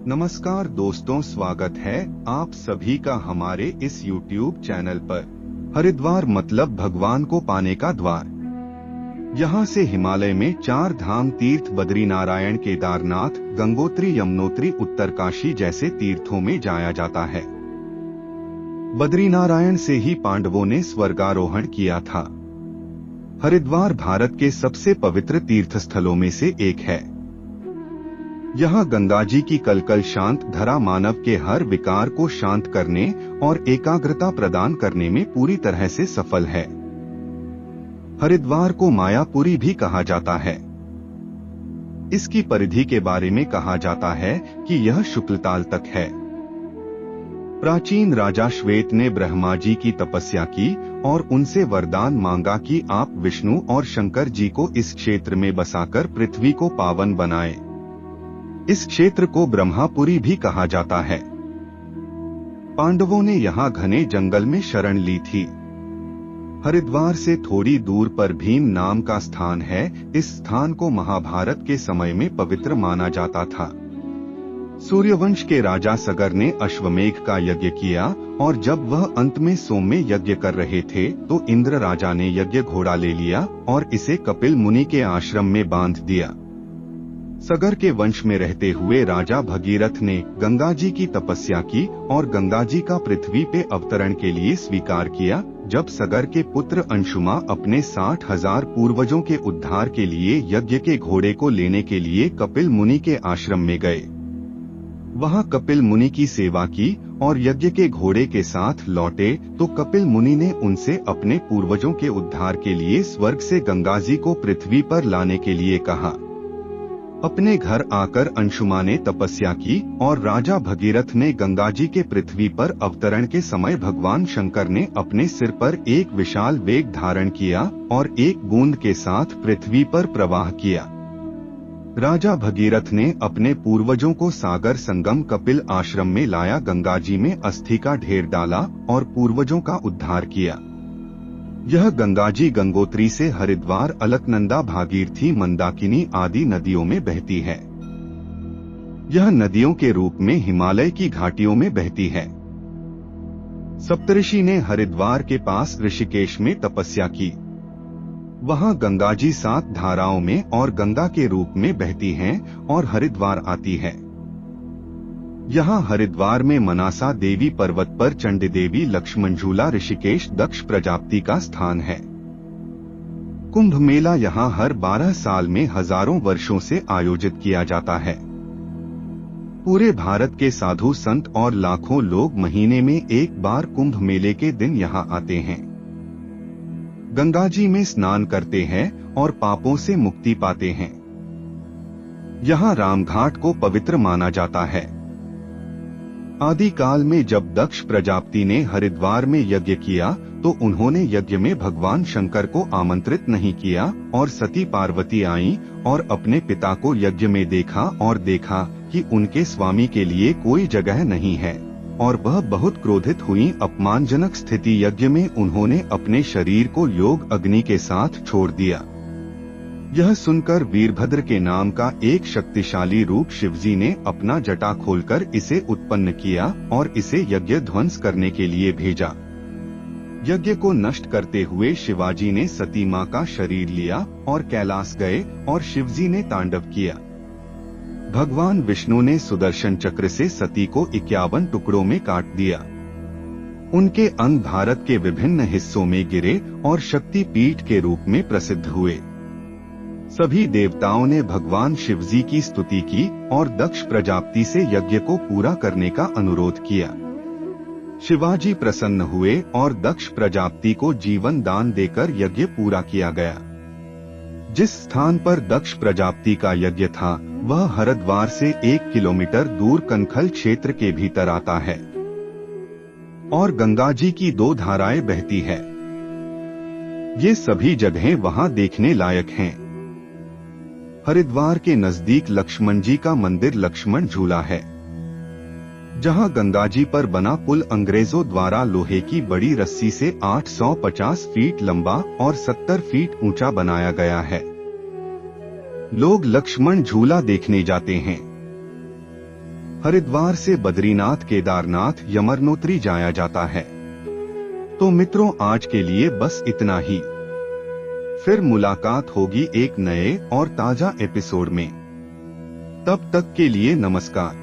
नमस्कार दोस्तों, स्वागत है आप सभी का हमारे इस YouTube चैनल पर। हरिद्वार मतलब भगवान को पाने का द्वार। यहाँ से हिमालय में 4 धाम तीर्थ बद्रीनारायण, केदारनाथ, गंगोत्री, यमुनोत्री, उत्तरकाशी जैसे तीर्थों में जाया जाता है। बद्रीनारायण से ही पांडवों ने स्वर्गारोहण किया था। हरिद्वार भारत के सबसे पवित्र तीर्थस्थलों में से एक है। यहाँ गंगा जी की कलकल शांत धारा मानव के हर विकार को शांत करने और एकाग्रता प्रदान करने में पूरी तरह से सफल है। हरिद्वार को मायापुरी भी कहा जाता है। इसकी परिधि के बारे में कहा जाता है कि यह शुक्लताल तक है। प्राचीन राजा श्वेत ने ब्रह्मा जी की तपस्या की और उनसे वरदान मांगा कि आप विष्णु और शंकर जी को इस क्षेत्र में बसाकर पृथ्वी को पावन बनाएं। इस क्षेत्र को ब्रह्मापुरी भी कहा जाता है। पांडवों ने यहाँ घने जंगल में शरण ली थी। हरिद्वार से थोड़ी दूर पर भीम नाम का स्थान है। इस स्थान को महाभारत के समय में पवित्र माना जाता था। सूर्यवंश के राजा सगर ने अश्वमेघ का यज्ञ किया और जब वह अंत में सोममें यज्ञ कर रहे थे तो इंद्र राजा ने यज्ञ घोड़ा ले लिया और इसे कपिल मुनि के आश्रम में बांध दिया। सगर के वंश में रहते हुए राजा भगीरथ ने गंगा जी की तपस्या की और गंगा जी का पृथ्वी पे अवतरण के लिए स्वीकार किया। जब सगर के पुत्र अंशुमा अपने 60,000 पूर्वजों के उद्धार के लिए यज्ञ के घोड़े को लेने के लिए कपिल मुनि के आश्रम में गए, वहां कपिल मुनि की सेवा की और यज्ञ के घोड़े के साथ लौटे तो कपिल मुनि ने उनसे अपने पूर्वजों के उद्धार के लिए स्वर्ग से गंगा जी को पृथ्वी पर लाने के लिए कहा। अपने घर आकर अंशुमा ने तपस्या की और राजा भगीरथ ने गंगा जी के पृथ्वी पर अवतरण के समय भगवान शंकर ने अपने सिर पर एक विशाल वेग धारण किया और एक बूंद के साथ पृथ्वी पर प्रवाह किया। राजा भगीरथ ने अपने पूर्वजों को सागर संगम कपिल आश्रम में लाया, गंगा जी में अस्थि का ढेर डाला और पूर्वजों का उद्धार किया। यह गंगा जी गंगोत्री से हरिद्वार, अलकनंदा, भागीरथी, मंदाकिनी आदि नदियों में बहती है। यह नदियों के रूप में हिमालय की घाटियों में बहती है। सप्तऋषि ने हरिद्वार के पास ऋषिकेश में तपस्या की। वहां गंगा जी 7 धाराओं में और गंगा के रूप में बहती हैं और हरिद्वार आती है। यहाँ हरिद्वार में मनासा देवी पर्वत पर चंडी देवी, लक्ष्मण झूला, ऋषिकेश दक्ष प्रजापति का स्थान है। कुंभ मेला यहाँ हर 12 साल में हजारों वर्षों से आयोजित किया जाता है। पूरे भारत के साधु संत और लाखों लोग महीने में एक बार कुंभ मेले के दिन यहाँ आते हैं। गंगा जी में स्नान करते हैं और पापों से मुक्ति पाते हैं। यहाँ रामघाट को पवित्र माना जाता है। आदिकाल में जब दक्ष प्रजापति ने हरिद्वार में यज्ञ किया तो उन्होंने यज्ञ में भगवान शंकर को आमंत्रित नहीं किया और सती पार्वती आईं और अपने पिता को यज्ञ में देखा और देखा कि उनके स्वामी के लिए कोई जगह नहीं है और वह बहुत क्रोधित हुई। अपमानजनक स्थिति यज्ञ में उन्होंने अपने शरीर को योग अग्नि के साथ छोड़ दिया। यह सुनकर वीरभद्र के नाम का एक शक्तिशाली रूप शिवजी ने अपना जटा खोलकर इसे उत्पन्न किया और इसे यज्ञ ध्वंस करने के लिए भेजा। यज्ञ को नष्ट करते हुए शिवाजी ने सती मां का शरीर लिया और कैलाश गए और शिवजी ने तांडव किया। भगवान विष्णु ने सुदर्शन चक्र से सती को 51 टुकड़ों में काट दिया। उनके अंग भारत के विभिन्न हिस्सों में गिरे और शक्ति पीठ के रूप में प्रसिद्ध हुए। सभी देवताओं ने भगवान शिवजी की स्तुति की और दक्ष प्रजापति से यज्ञ को पूरा करने का अनुरोध किया। शिवाजी प्रसन्न हुए और दक्ष प्रजापति को जीवन दान देकर यज्ञ पूरा किया गया। जिस स्थान पर दक्ष प्रजापति का यज्ञ था वह हरिद्वार से 1 किलोमीटर दूर कनखल क्षेत्र के भीतर आता है और गंगा जी की 2 धाराएं बहती है। ये सभी जगहें वहां देखने लायक हैं। हरिद्वार के नजदीक लक्ष्मण जी का मंदिर लक्ष्मण झूला है, जहां गंगा जी पर बना पुल अंग्रेजों द्वारा लोहे की बड़ी रस्सी से 850 फीट लंबा और 70 फीट ऊंचा बनाया गया है। लोग लक्ष्मण झूला देखने जाते हैं। हरिद्वार से बद्रीनाथ, केदारनाथ, यमुनोत्री जाया जाता है। तो मित्रों, आज के लिए बस इतना ही। फिर मुलाकात होगी एक नए और ताजा एपिसोड में। तब तक के लिए नमस्कार।